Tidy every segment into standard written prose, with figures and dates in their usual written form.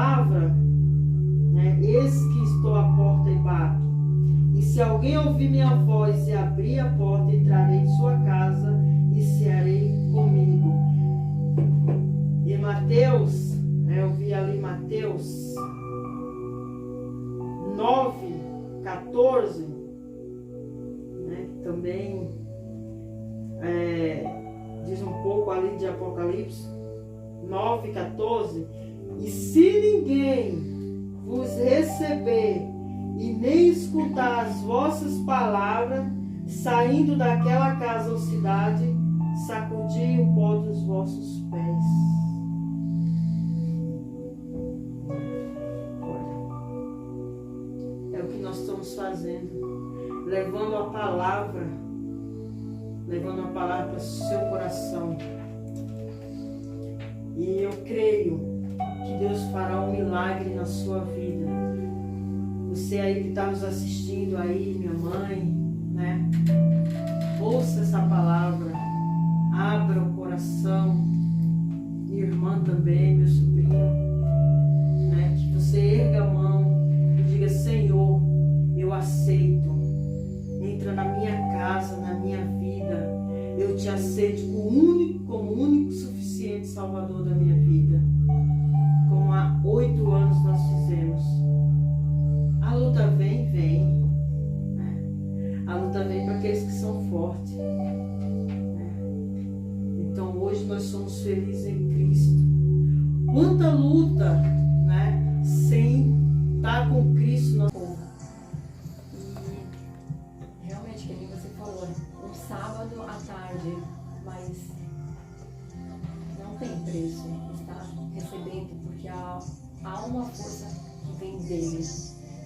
palavra, né? Eis que estou à porta e bato. E se alguém ouvir minha voz e abrir a porta, entrarei em sua casa e cearei comigo. E Mateus, eu vi ali Mateus 9:14, né? Também diz um pouco ali de Apocalipse 9:14. E se ninguém vos receber e nem escutar as vossas palavras, saindo daquela casa ou cidade, sacudi o pó dos vossos pés. É o que nós estamos fazendo, levando a palavra para o seu coração. E eu creio que Deus fará um milagre na sua vida. Você aí que está nos assistindo aí, minha mãe, né? Ouça essa palavra, abra o coração, minha irmã também, meu sobrinho, né? Que você erga a mão e diga: Senhor, eu aceito, entra na minha casa, na minha vida, eu te aceito como único suficiente Salvador da minha vida, como há 8 anos nós fizemos. A luta vem, né? A luta vem para aqueles que são fortes, né? Então hoje nós somos felizes em Cristo. Quanta luta, né? Sem estar com Cristo na porra. E realmente, que nem você falou, um sábado à tarde, mas não tem preço estar recebendo, porque há uma força que vem dele.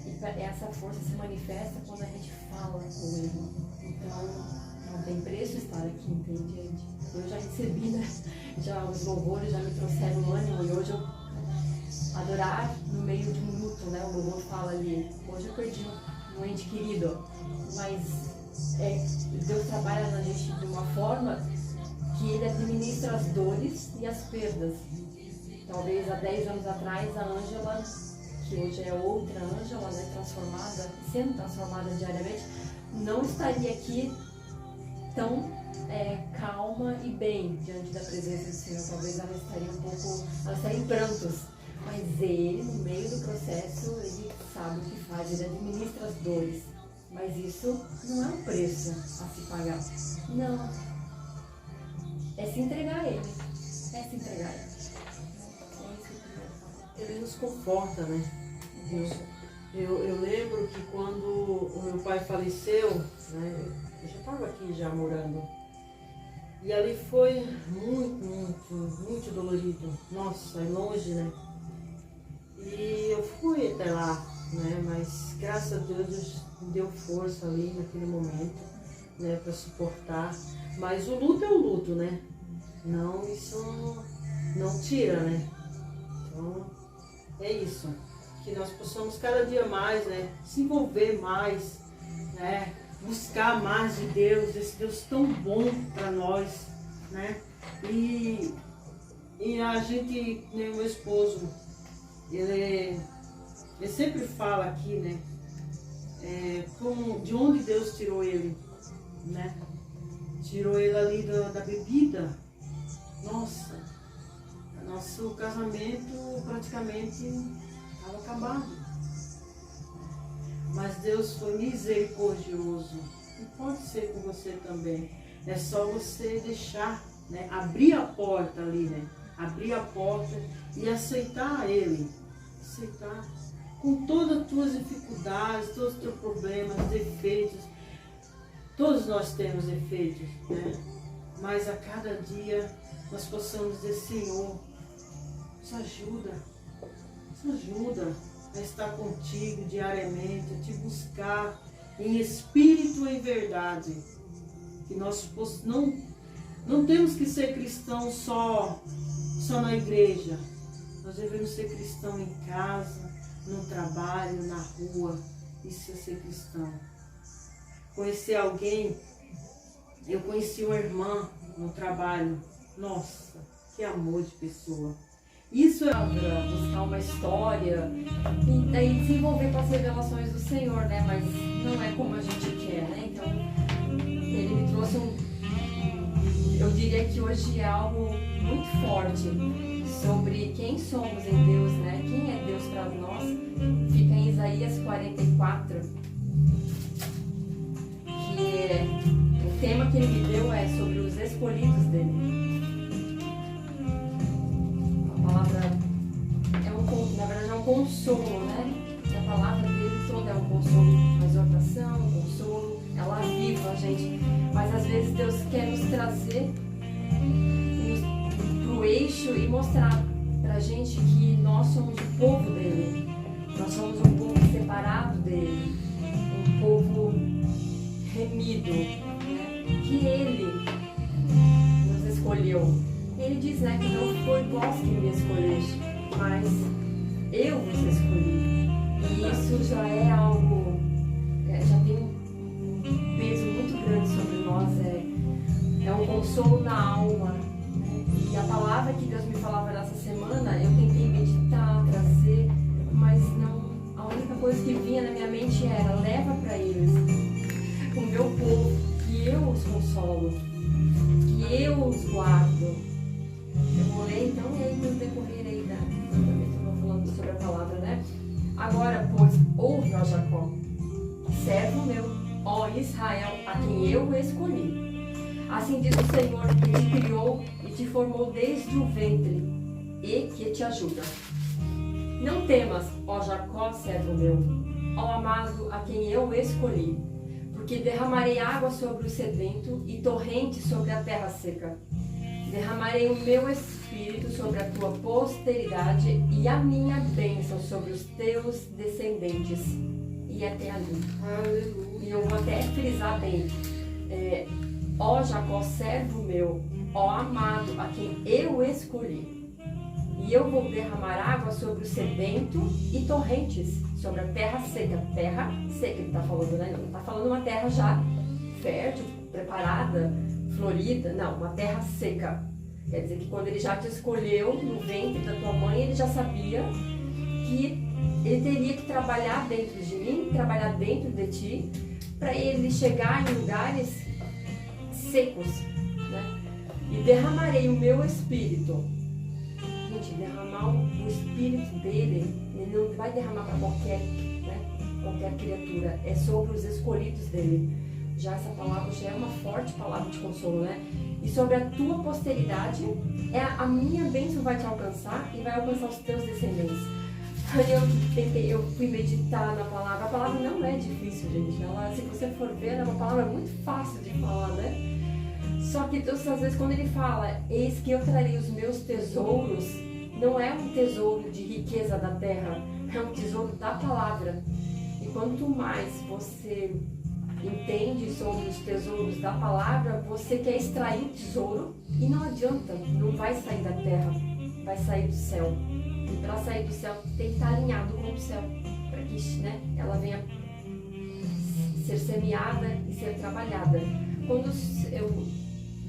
E essa força se manifesta quando a gente fala com ele. Então, não tem preço estar aqui, entende, gente? Eu já recebi, né? Já os louvores já me trouxeram ânimo, e hoje eu adorar no meio de um luto, né? O louvor fala ali, hoje eu perdi um ente querido, mas Deus trabalha na gente de uma forma que Ele administra as dores e as perdas. Talvez há 10 anos atrás a Ângela, que hoje é outra Ângela, né, sendo transformada diariamente, não estaria aqui tão calma e bem diante da presença do Senhor. Talvez ela estaria em prantos, mas Ele, no meio do processo, Ele sabe o que faz, Ele administra as dores. Mas isso não é um preço a se pagar, não, é se entregar a Ele, Ele nos conforta, né? Eu lembro que quando o meu pai faleceu, né? Eu já estava aqui já morando. E ali foi muito dolorido. Nossa, é longe, né? E eu fui até lá, né? Mas graças a Deus me deu força ali naquele momento, né? Para suportar. Mas o luto é o luto, né? Não, isso não tira, né? Então, é isso. Que nós possamos cada dia mais, né? Se envolver mais, né? Buscar mais de Deus, esse Deus tão bom para nós, né? E a gente, né, meu esposo, ele sempre fala aqui, né? De onde Deus tirou ele, né? Tirou ele ali da bebida. Nossa, nosso casamento praticamente estava acabado. Mas Deus foi misericordioso. E pode ser com você também. É só você deixar, né? Abrir a porta ali, né? Abrir a porta e aceitar Ele. Aceitar. Com todas as tuas dificuldades, todos os teus problemas, defeitos. Todos nós temos defeitos, né? Mas a cada dia nós possamos dizer: Senhor, nos ajuda a estar contigo diariamente, a te buscar em espírito e em verdade. Que nós não temos que ser cristãos só na igreja. Nós devemos ser cristãos em casa, no trabalho, na rua. Isso é ser cristão. Conhecer alguém, eu conheci uma irmã no trabalho. Nossa, que amor de pessoa. Isso é buscar uma história e daí desenvolver com as revelações do Senhor, né? Mas não é como a gente quer, né? Então, ele me trouxe eu diria que hoje é algo muito forte sobre quem somos em Deus, né? Quem é Deus para nós? Fica em Isaías 44, que o tema que ele me deu é sobre os escolhidos dele. A palavra na verdade é um consolo, né? A palavra dele toda é um consolo, uma exortação, um consolo, ela aviva a gente. Mas às vezes Deus quer nos trazer para o eixo e mostrar para a gente que nós somos o povo dele. Nós somos um povo separado dele, um povo remido, né? Que ele nos escolheu. Ele diz, né, que não foi vós que me escolheste, mas eu vos escolhi. E isso já é algo, já tem um peso muito grande sobre nós, é um consolo na alma, né? E a palavra que Deus me falava nessa semana, eu tentei meditar, trazer, mas não, a única coisa que vinha na minha mente era: leva para eles, o meu povo, que eu os consolo, que eu os guardo. Eu vou ler então, e aí no decorrer aí eu vou falando sobre a palavra, né? Agora, pois, ouve, ó Jacó, servo meu, ó Israel, a quem eu escolhi. Assim diz o Senhor, que te criou e te formou desde o ventre, e que te ajuda. Não temas, ó Jacó, servo meu, ó amado, a quem eu escolhi, porque derramarei água sobre o sedento e torrente sobre a terra seca. Derramarei o meu espírito sobre a tua posteridade e a minha bênção sobre os teus descendentes. E até ali. Aleluia. E eu vou até frisar bem. Ó Jacó, servo meu, ó amado, a quem eu escolhi. E eu vou derramar água sobre o sedento e torrentes sobre a terra seca. Terra seca, ele está falando, né? Não está falando uma terra já fértil, preparada, florida, não, uma terra seca. Quer dizer que quando ele já te escolheu no ventre da tua mãe, ele já sabia que ele teria que trabalhar dentro de mim, trabalhar dentro de ti, para ele chegar em lugares secos, né? E derramarei o meu espírito. Gente, derramar o espírito dele, ele não vai derramar para qualquer, né, qualquer criatura, é sobre os escolhidos dele. Já essa palavra já é uma forte palavra de consolo, né? E sobre a tua posteridade, a minha bênção vai te alcançar e vai alcançar os teus descendentes. Eu fui meditar na palavra. A palavra não é difícil, gente. Ela, se você for ver, é uma palavra muito fácil de falar, né? Só que Deus, às vezes, quando ele fala, eis que eu trarei os meus tesouros, não é um tesouro de riqueza da terra, é um tesouro da palavra. E quanto mais você entende sobre os tesouros da palavra, você quer extrair o tesouro e não adianta, não vai sair da terra, vai sair do céu. E para sair do céu tem que estar alinhado com o céu, para que, né, ela venha ser semeada e ser trabalhada. Quando eu,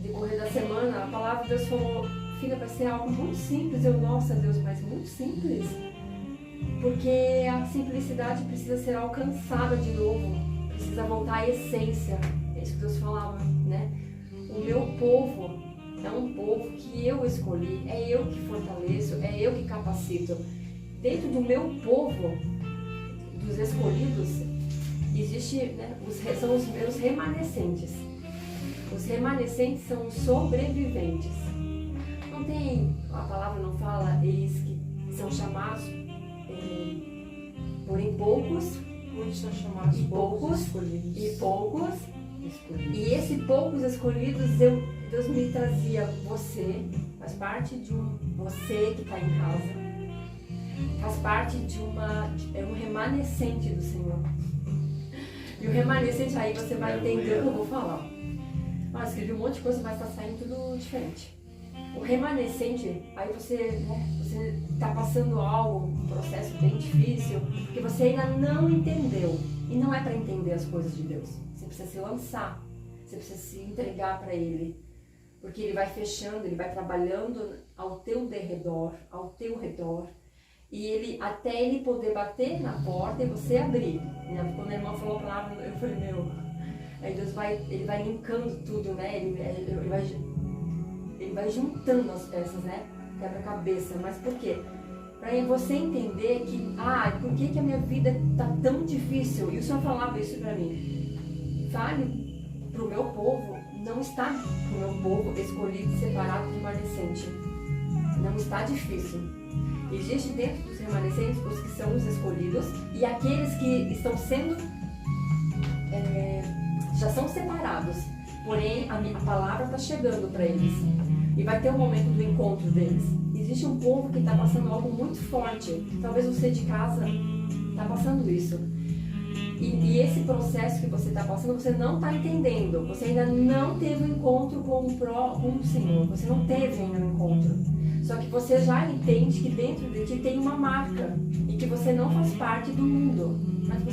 decorrer da semana, a palavra de Deus falou, filha, vai ser algo muito simples. Eu, nossa Deus, mas muito simples, porque a simplicidade precisa ser alcançada de novo. Precisa voltar à essência. É isso que Deus falava, né? O meu povo é um povo que eu escolhi, é eu que fortaleço, é eu que capacito. Dentro do meu povo, dos escolhidos, existe, né, são os meus remanescentes. Os remanescentes são os sobreviventes. Não tem, a palavra não fala, eles que são chamados, porém poucos, muitos são chamados poucos escolhidos. E poucos escolhidos. E esses poucos escolhidos, Deus me trazia você, faz parte de você que está em casa, faz parte de um remanescente do Senhor. E o remanescente, aí você vai entender o que eu vou falar. Escrevi um monte de coisa, mas está saindo tudo diferente. O remanescente, aí você está passando algo, um processo bem difícil, porque você ainda não entendeu. E não é para entender as coisas de Deus. Você precisa se lançar, você precisa se entregar para Ele. Porque ele vai fechando, ele vai trabalhando ao teu derredor, ao teu redor. E ele, até ele poder bater na porta e você abrir. Quando a irmã falou a palavra, eu falei, aí Deus ele vai linkando tudo, né? Ele vai juntando as peças, né? Quebra-cabeça. Mas por quê? Para você entender que, por que a minha vida tá tão difícil? E o Senhor falava isso para mim. Fale para o meu povo, não está para o meu povo escolhido, separado, remanescente. Não está difícil. Existe dentro dos remanescentes os que são os escolhidos e aqueles que estão sendo, já são separados. Porém, a palavra está chegando para eles. E vai ter um momento do encontro deles. Existe um povo que está passando algo muito forte. Talvez você de casa está passando isso. E esse processo que você está passando, você não está entendendo. Você ainda não teve um encontro com o Senhor. Você não teve ainda um encontro. Só que você já entende que dentro de ti tem uma marca. E que você não faz parte do mundo. Mas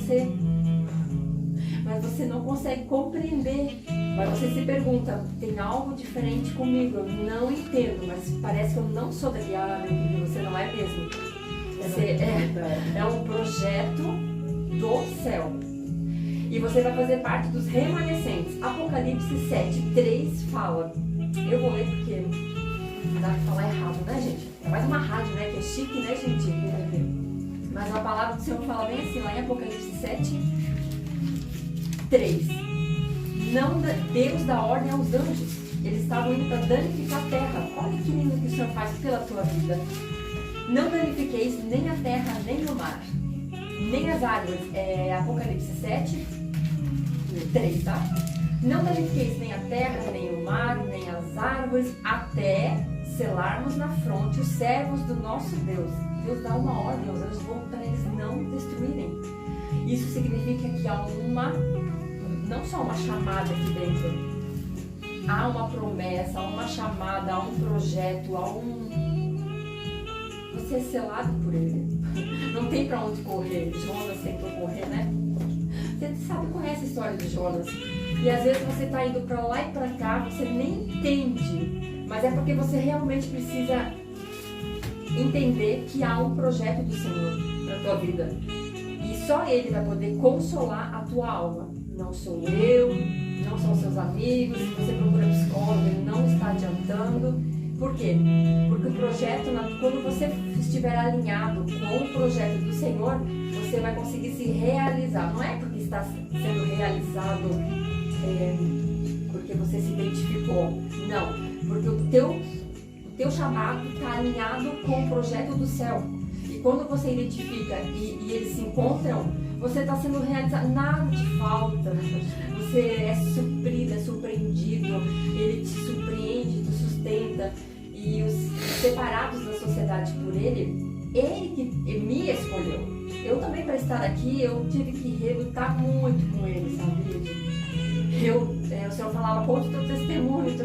você não consegue compreender. Mas você se pergunta, tem algo diferente comigo? Eu não entendo, mas parece que eu não sou daqui. Meu, você não é mesmo. Você é um projeto do céu. E você vai fazer parte dos remanescentes. Apocalipse 7:3 fala. Eu vou ler porque não dá pra falar errado, né, gente? É mais uma rádio, né? Que é chique, né, gente? Mas a palavra do Senhor fala bem assim, lá em Apocalipse 7:3. Não Deus dá ordem aos anjos. Eles estavam indo para danificar a terra. Olha que lindo que o Senhor faz pela tua vida. Não danifiqueis nem a terra, nem o mar, nem as árvores. Apocalipse 7:3, tá? Não danifiqueis nem a terra, nem o mar, nem as árvores, até selarmos na fronte os servos do nosso Deus. Deus dá uma ordem aos anjos para eles não destruírem. Isso significa que há não só uma chamada aqui dentro, há uma promessa, há uma chamada, há um projeto, você é selado por ele. Não tem pra onde correr. Jonas tentou correr, né? Você conhece a história de Jonas. E às vezes você tá indo pra lá e pra cá, você nem entende. Mas é porque você realmente precisa entender que há um projeto do Senhor na tua vida. E só Ele vai poder consolar a tua alma. Não sou eu, não são seus amigos. Se você procura psicólogo, ele não está adiantando. Por quê? Porque o projeto, quando você estiver alinhado com o projeto do Senhor, você vai conseguir se realizar. Não é porque está sendo realizado porque você se identificou. Não, porque o teu chamado está alinhado com o projeto do céu. E quando você identifica e eles se encontram, você está sendo realizado, nada te falta, você é suprido, é surpreendido, ele te surpreende, te sustenta. E os separados da sociedade por ele que me escolheu. Eu também, para estar aqui, eu tive que relutar muito com ele, sabe? O Senhor falava, conta o teu testemunho, o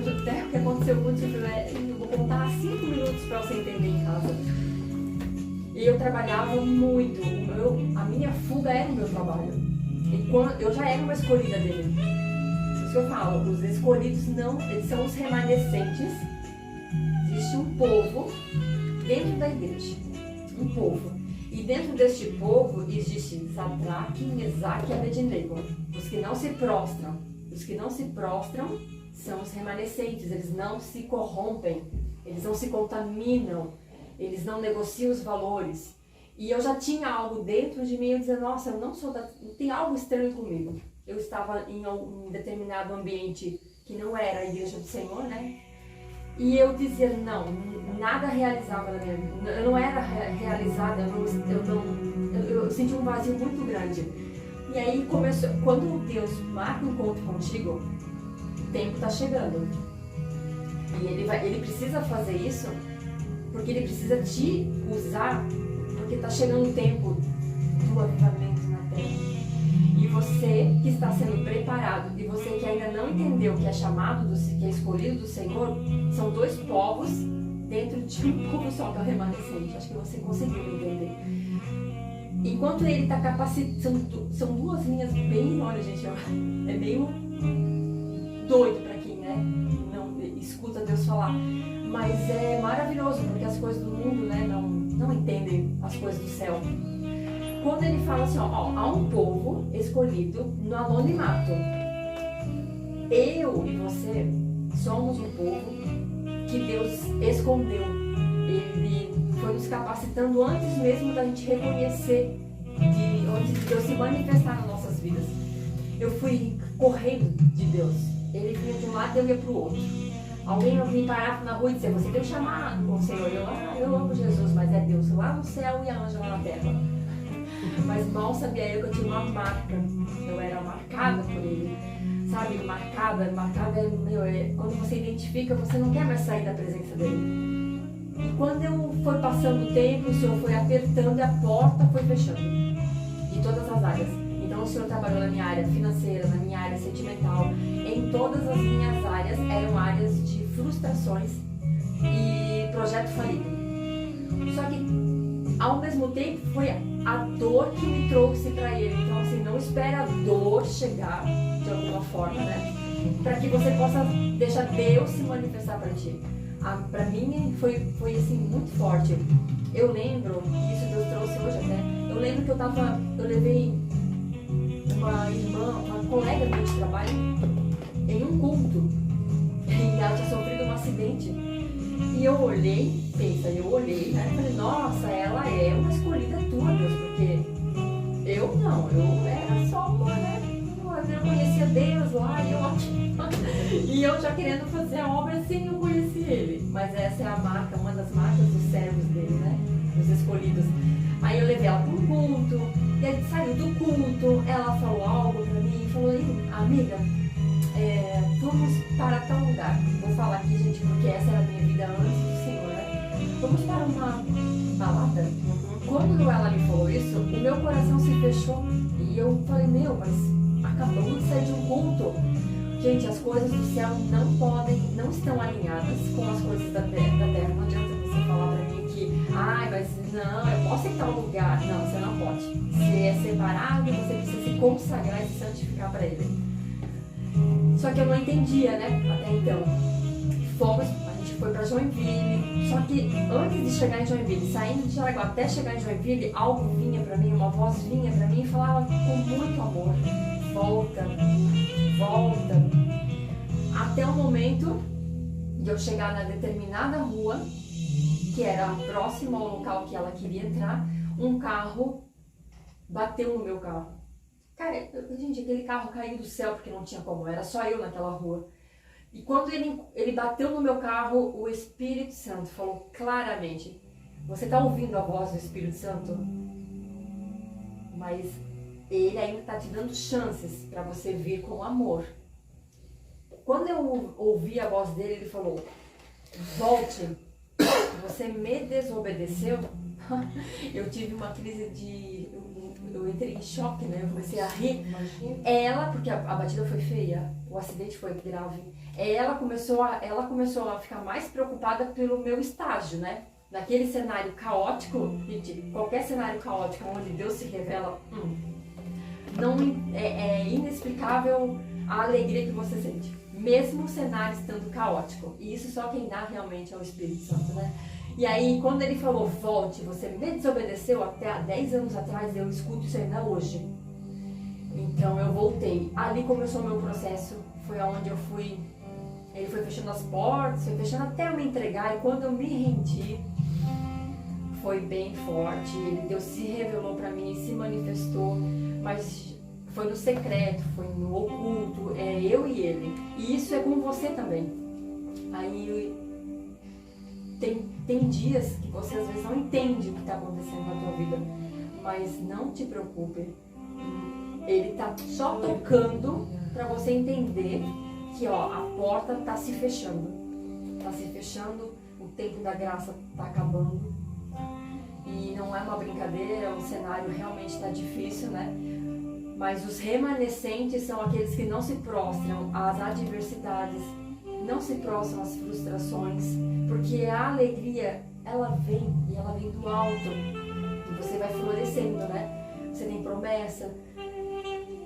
que aconteceu contigo. Eu vou contar 5 minutos para você entender em casa. E eu trabalhava muito, a minha fuga era o meu trabalho. E eu já era uma escolhida dele. Isso que eu falo, os escolhidos eles são os remanescentes. Existe um povo dentro da igreja. Um povo. E dentro deste povo existe Sadraque, Mesaque e Abednego. Os que não se prostram. Os que não se prostram são os remanescentes. Eles não se corrompem. Eles não se contaminam. Eles não negociam os valores. E eu já tinha algo dentro de mim, eu dizia, nossa, eu não sou tem algo estranho comigo. Eu estava em um determinado ambiente que não era a igreja do Senhor, né? E eu dizia, não, nada realizava na minha vida. Eu não era realizada, eu senti um vazio muito grande. E aí começou, quando Deus marca um encontro contigo, o tempo está chegando. E ele precisa fazer isso, porque ele precisa te usar, porque está chegando o tempo do avivamento na terra. E você que está sendo preparado, e você que ainda não entendeu que é chamado, que é escolhido do Senhor, são 2 povos dentro de um povo só, que é o remanescente. Acho que você conseguiu entender. Enquanto ele está capacitando, são 2 linhas bem, olha gente, é meio doido para quem não escuta falar. Mas é maravilhoso, porque as coisas do mundo, né, não entendem as coisas do céu. Quando ele fala assim, ó, há um povo escolhido no anonimato. Eu e você somos um povo que Deus escondeu. Ele foi nos capacitando antes mesmo da gente reconhecer, antes de Deus se manifestar nas nossas vidas. Eu fui correndo de Deus. Ele vinha de um lado e eu ia para o outro. Alguém me parava na rua e dizia, você tem um chamado com o Senhor. Eu amo Jesus, mas é Deus lá no céu e a anja lá na terra. Mas mal sabia eu que eu tinha uma marca. Eu era marcada por ele. Sabe, marcada é quando você identifica, você não quer mais sair da presença dele. E quando eu foi passando o tempo, o Senhor foi apertando e a porta foi fechando. De todas as áreas. Então o Senhor trabalhou na minha área financeira, na minha área sentimental. Em todas as minhas áreas eram áreas de frustrações e projeto falido. Só que ao mesmo tempo foi a dor que me trouxe para ele. Então assim, não espera a dor chegar de alguma forma, né? Para que você possa deixar Deus se manifestar para ti. Para mim foi assim muito forte. Eu lembro, isso Deus trouxe hoje até. Eu lembro que eu levei uma irmã, uma colega minha de trabalho em um culto e ela tinha sofrido um acidente. E eu olhei, né? Eu falei, nossa, ela é uma escolhida tua, Deus, porque eu era só uma, né? Eu conhecia Deus lá e eu já querendo fazer a obra sem eu conhecer ele. Mas essa é a marca, uma das marcas dos servos dele, né? Dos escolhidos. Aí eu levei ela para um culto, e aí saiu do culto, ela falou algo para mim, falou, amiga, vamos para tal lugar. Vou falar aqui, gente, porque essa era a minha vida antes do Senhor, né? Vamos para uma balada. Quando ela me falou isso, o meu coração se fechou e eu falei, mas acabamos de sair de um culto. Gente, as coisas do céu não estão alinhadas com as coisas da terra. Não adianta você falar pra mim que, mas não, eu posso ir em tal lugar. Não, você não pode. Você é separado, você precisa se consagrar e se santificar para ele. Só que eu não entendia, né, até então. A gente foi pra Joinville, só que antes de chegar em Joinville, saindo de Jaraguá até chegar em Joinville, algo vinha pra mim, uma voz vinha pra mim e falava com muito amor, volta. Até o momento de eu chegar na determinada rua, que era próximo ao local que ela queria entrar, um carro bateu no meu carro. Cara, gente, aquele carro caiu do céu porque não tinha como, era só eu naquela rua. E quando ele bateu no meu carro, o Espírito Santo falou claramente, você está ouvindo a voz do Espírito Santo? Mas ele ainda está te dando chances para você vir com amor. Quando eu ouvi a voz dele, ele falou, volte, você me desobedeceu. Eu tive uma crise eu entrei em choque, né? Eu comecei a rir. Porque a batida foi feia, o acidente foi grave. Ela começou a ficar mais preocupada pelo meu estágio, né? Naquele cenário caótico, gente, qualquer cenário caótico onde Deus se revela, é inexplicável a alegria que você sente, mesmo o cenário estando caótico. E isso só quem dá realmente é o Espírito Santo, né? E aí, quando ele falou, volte, você me desobedeceu até há 10 anos atrás, eu escuto isso ainda hoje. Então eu voltei. Ali começou o meu processo, foi onde eu fui. Ele foi fechando as portas, foi fechando até eu me entregar. E quando eu me rendi, foi bem forte. Deus se revelou para mim, se manifestou, mas foi no secreto, foi no oculto, é eu e ele. E isso é com você também. Aí tem dias que você às vezes não entende o que está acontecendo na tua vida, mas não te preocupe. Ele está só tocando para você entender que a porta está se fechando. Está se fechando, o tempo da graça está acabando. E não é uma brincadeira, o cenário realmente está difícil, né? Mas os remanescentes são aqueles que não se prostram às adversidades, não se prostram às frustrações, porque a alegria, ela vem, e ela vem do alto, e você vai florescendo, né? Você tem promessa.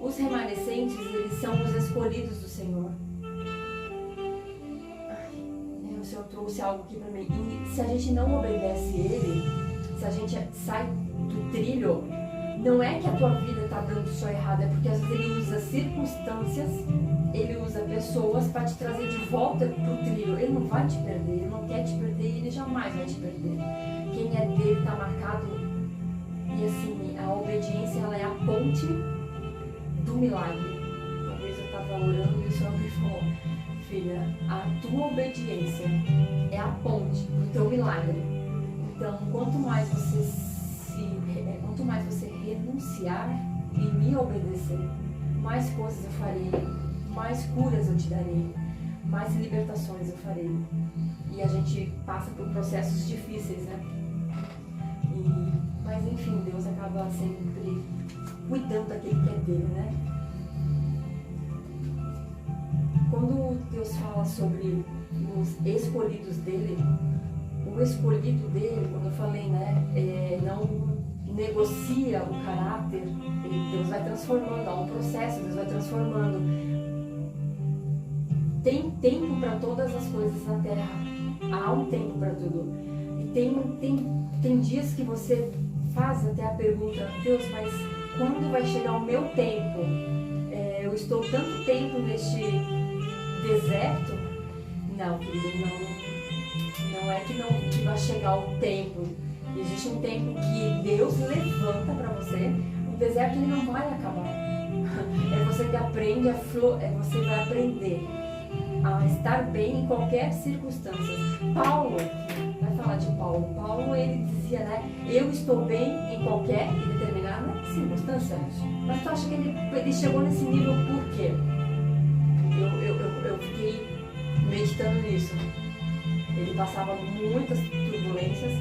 Os remanescentes, eles são os escolhidos do Senhor. O Senhor trouxe algo aqui para mim. E se a gente não obedece ele, se a gente sai do trilho, não é que a tua vida está dando só errado, é porque às vezes ele usa circunstâncias, ele usa pessoas para te trazer de volta pro trilho. Ele não vai te perder, ele não quer te perder e ele jamais vai te perder. Quem é dele está marcado. E assim, a obediência, ela é a ponte do milagre. Uma vez eu estava orando e o Senhor me falou: filha, a tua obediência é a ponte do teu milagre. Então, quanto mais você renunciar e me obedecer, mais coisas eu farei, mais curas eu te darei, mais libertações eu farei. E a gente passa por processos difíceis, né? Mas enfim, Deus acaba sempre cuidando daquele que é dele, né? Quando Deus fala sobre os escolhidos dele, o escolhido dele, quando eu falei, né, não negocia o caráter, Deus vai transformando, há um processo, Deus vai transformando. Tem tempo para todas as coisas na terra, há um tempo para tudo. E tem dias que você faz até a pergunta: Deus, mas quando vai chegar o meu tempo? Eu estou tanto tempo neste deserto. Não, querido, não é que vai chegar o tempo. Existe um tempo que Deus levanta para você. O deserto ele não vai acabar. É você que aprende você vai aprender a estar bem em qualquer circunstância. Paulo, vai falar de Paulo. Paulo, ele dizia, né? Eu estou bem em qualquer e determinada circunstância. Mas tu acha que ele chegou nesse nível por quê? Eu fiquei meditando nisso. Ele passava muitas turbulências,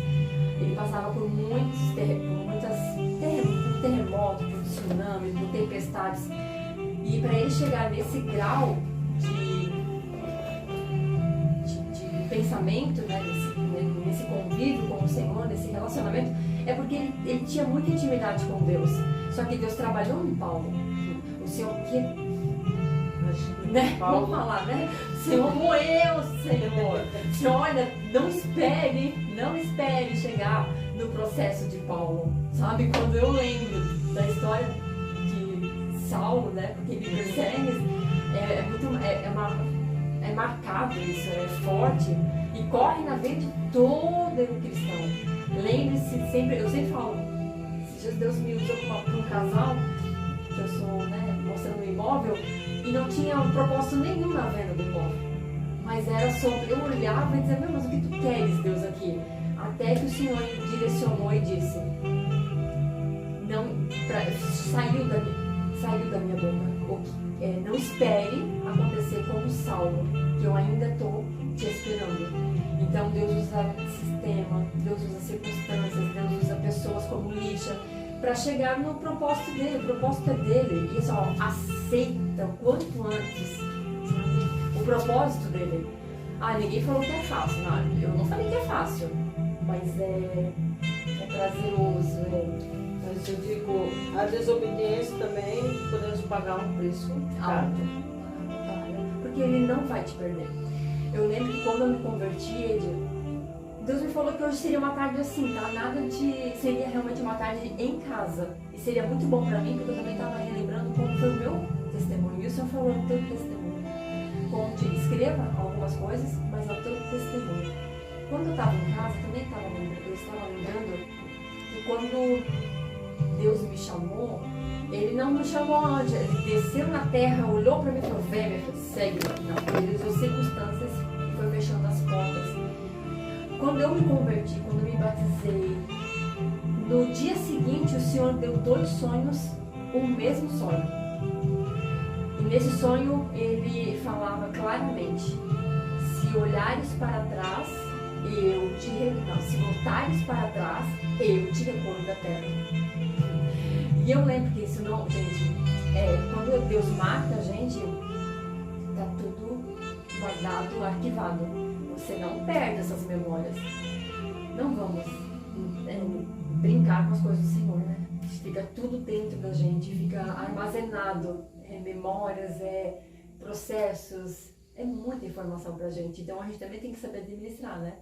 ele passava por muitos terremotos, por tsunamis, por tempestades. E para ele chegar nesse grau de pensamento, né, nesse convívio com o Senhor, nesse relacionamento, é porque ele tinha muita intimidade com Deus. Só que Deus trabalhou em Paulo. O Senhor que... Né? Vamos falar, né? O Senhor moeu, Senhor. Olha, não espere chegar no processo de Paulo. Sabe, quando eu lembro da história de Saulo, né? Porque ele persegue, é marcado isso, é forte e corre na veia de todo cristão. Lembre-se sempre, eu sempre falo, se Deus me usou para um casal, que eu sou, né, mostrando um imóvel, e não tinha um propósito nenhum na venda do imóvel. Mas era sobre, eu olhava e dizia: mas o que tu queres, Deus, aqui? Até que o Senhor direcionou e disse, saiu da minha boca, não espere acontecer como Saulo, que eu ainda estou te esperando. Então Deus usa sistema, Deus usa circunstâncias, Deus usa pessoas como lixa, para chegar no propósito dele. O propósito é dele. E só aceita o quanto antes, sabe, o propósito dele. Ninguém falou que é fácil. Não, eu não falei que é fácil, mas é prazeroso. Mas eu digo, a desobediência também podemos pagar um preço alto. Porque ele não vai te perder. Eu lembro que quando eu me converti, Deus me falou que hoje seria uma tarde assim, tá? Seria realmente uma tarde em casa. E seria muito bom pra mim, porque eu também estava relembrando como foi o meu testemunho. E o Senhor falou o teu testemunho. Escreva algumas coisas, mas é o teu testemunho. Quando eu estava em casa, eu estava lembrando que quando Deus me chamou, Ele não me chamou onde? Ele desceu na terra, olhou pra mim e falou: vem, minha filha, segue. Não, Ele usou circunstâncias e foi fechando as portas. Quando eu me converti, quando eu me batizei, no dia seguinte o Senhor deu 2 sonhos, o mesmo sonho. E nesse sonho ele falava claramente: se olhares para trás, se voltares para trás, eu te recolho da terra. E eu lembro que isso não, gente, quando Deus marca a gente, tá tudo guardado, arquivado. Você não perde essas memórias. Não vamos brincar com as coisas do Senhor, né? Fica tudo dentro da gente, fica armazenado. Memórias, processos, É muita informação pra gente, então a gente também tem que saber administrar, né?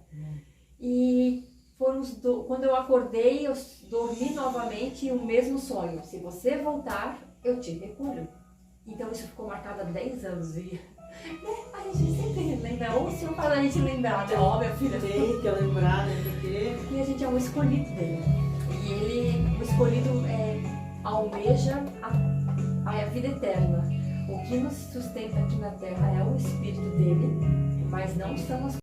E quando eu acordei, eu dormi novamente o mesmo sonho. Se você voltar, eu te recolho. Então isso ficou marcado há 10 anos. E a gente sempre lembra, ou se não faz a gente lembrar, né? Ó, minha filha. Tem que lembrar, né? Porque E a gente é um escolhido dele. E o escolhido almeja a vida eterna. O que nos sustenta aqui na terra é o Espírito dele, mas não são as